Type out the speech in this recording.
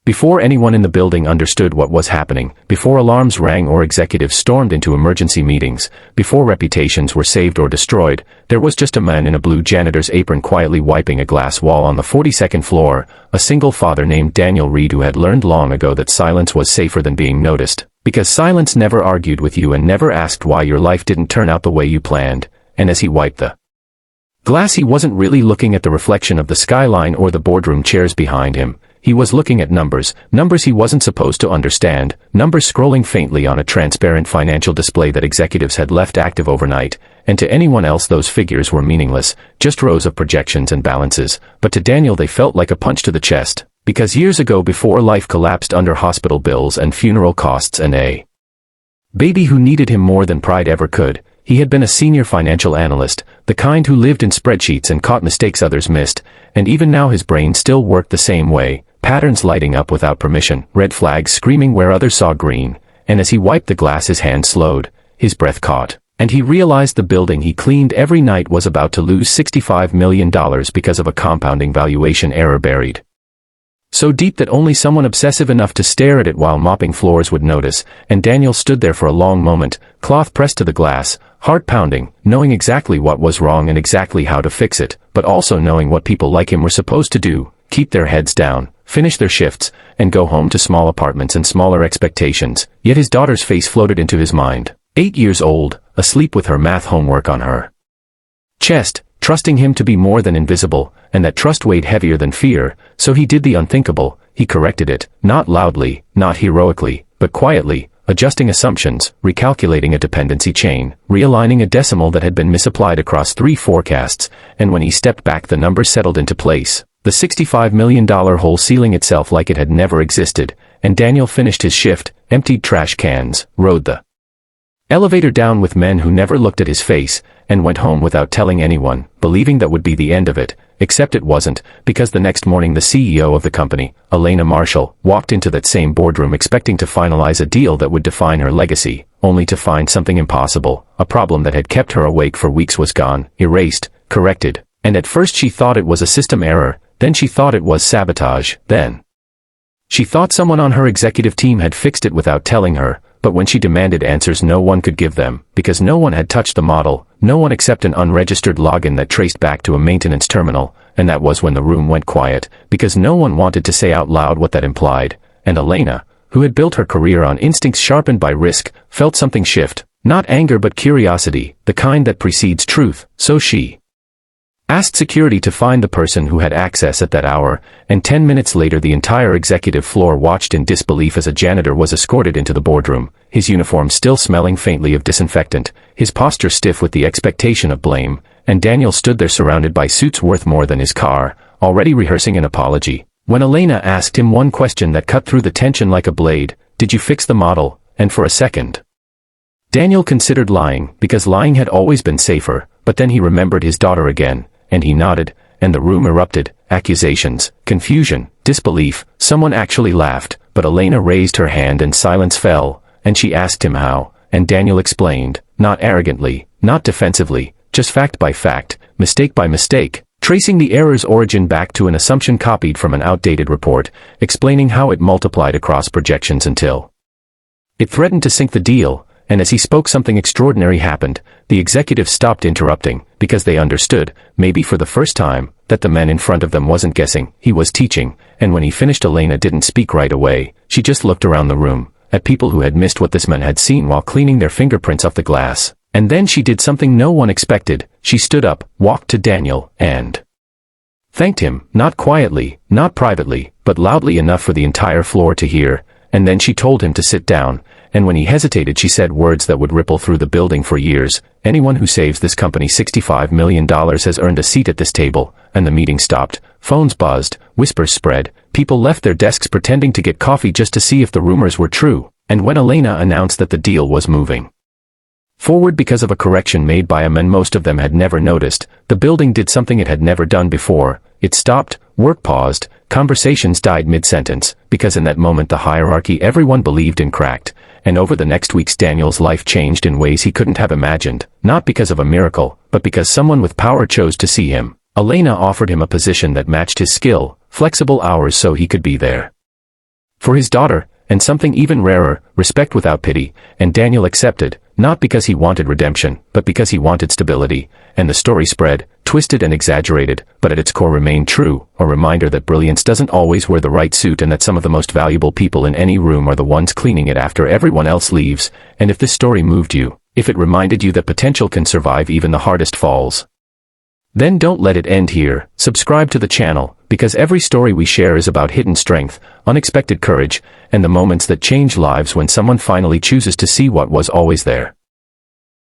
Before anyone in the building understood what was happening, before alarms rang or executives stormed into emergency meetings, before reputations were saved or destroyed, there was just a man in a blue janitor's apron quietly wiping a glass wall on the 42nd floor, a single father named Daniel Reed who had learned long ago that silence was safer than being noticed, because silence never argued with you and never asked why your life didn't turn out the way you planned. And as he wiped the glass, he wasn't really looking at the reflection of the skyline or the boardroom chairs behind him. He was looking at numbers he wasn't supposed to understand, numbers scrolling faintly on a transparent financial display that executives had left active overnight, and to anyone else those figures were meaningless, just rows of projections and balances, but to Daniel they felt like a punch to the chest, because years ago, before life collapsed under hospital bills and funeral costs and a baby who needed him more than pride ever could, he had been a senior financial analyst, the kind who lived in spreadsheets and caught mistakes others missed, and even now his brain still worked the same way. Patterns lighting up without permission, red flags screaming where others saw green, and as he wiped the glass his hand slowed, his breath caught, and he realized the building he cleaned every night was about to lose $65 million because of a compounding valuation error buried so deep that only someone obsessive enough to stare at it while mopping floors would notice, and Daniel stood there for a long moment, cloth pressed to the glass, heart pounding, knowing exactly what was wrong and exactly how to fix it, but also knowing what people like him were supposed to do, keep their heads down, finish their shifts, and go home to small apartments and smaller expectations. Yet his daughter's face floated into his mind, 8 years old, asleep with her math homework on her chest, trusting him to be more than invisible, and that trust weighed heavier than fear, so he did the unthinkable. He corrected it, not loudly, not heroically, but quietly, adjusting assumptions, recalculating a dependency chain, realigning a decimal that had been misapplied across 3 forecasts, and when he stepped back the numbers settled into place, the $65 million hole sealing itself like it had never existed, and Daniel finished his shift, emptied trash cans, rode the elevator down with men who never looked at his face, and went home without telling anyone, believing that would be the end of it, except it wasn't, because the next morning the CEO of the company, Elena Marshall, walked into that same boardroom expecting to finalize a deal that would define her legacy, only to find something impossible. A problem that had kept her awake for weeks was gone, erased, corrected, and at first she thought it was a system error, then she thought it was sabotage, then she thought someone on her executive team had fixed it without telling her, but when she demanded answers no one could give them, because no one had touched the model, no one except an unregistered login that traced back to a maintenance terminal, and that was when the room went quiet, because no one wanted to say out loud what that implied, and Elena, who had built her career on instincts sharpened by risk, felt something shift, not anger but curiosity, the kind that precedes truth, so she asked security to find the person who had access at that hour, and 10 minutes later the entire executive floor watched in disbelief as a janitor was escorted into the boardroom, his uniform still smelling faintly of disinfectant, his posture stiff with the expectation of blame, and Daniel stood there surrounded by suits worth more than his car, already rehearsing an apology, when Elena asked him one question that cut through the tension like a blade: "Did you fix the model?" And for a second Daniel considered lying, because lying had always been safer, but then he remembered his daughter again, and he nodded, and the room erupted, accusations, confusion, disbelief. Someone actually laughed, but Elena raised her hand and silence fell, and she asked him how, and Daniel explained, not arrogantly, not defensively, just fact by fact, mistake by mistake, tracing the error's origin back to an assumption copied from an outdated report, explaining how it multiplied across projections until it threatened to sink the deal. And as he spoke something extraordinary happened. The executives stopped interrupting, because they understood, maybe for the first time, that the man in front of them wasn't guessing, he was teaching, and when he finished Elena didn't speak right away, she just looked around the room, at people who had missed what this man had seen while cleaning their fingerprints off the glass, and then she did something no one expected. She stood up, walked to Daniel, and thanked him, not quietly, not privately, but loudly enough for the entire floor to hear, and then she told him to sit down. And when he hesitated she said words that would ripple through the building for years: "Anyone who saves this company $65 million has earned a seat at this table." And the meeting stopped, phones buzzed, whispers spread, people left their desks pretending to get coffee just to see if the rumors were true, and when Elena announced that the deal was moving forward because of a correction made by a man most of them had never noticed, the building did something it had never done before. It stopped, work paused, conversations died mid-sentence, because in that moment the hierarchy everyone believed in cracked. And over the next weeks Daniel's life changed in ways he couldn't have imagined, not because of a miracle, but because someone with power chose to see him. Elena offered him a position that matched his skill, flexible hours so he could be there For his daughter, and something even rarer, respect without pity, and Daniel accepted, not because he wanted redemption, but because he wanted stability, and the story spread, twisted and exaggerated, but at its core remained true, a reminder that brilliance doesn't always wear the right suit and that some of the most valuable people in any room are the ones cleaning it after everyone else leaves. And if this story moved you, if it reminded you that potential can survive even the hardest falls, then don't let it end here. Subscribe to the channel, because every story we share is about hidden strength, unexpected courage, and the moments that change lives when someone finally chooses to see what was always there.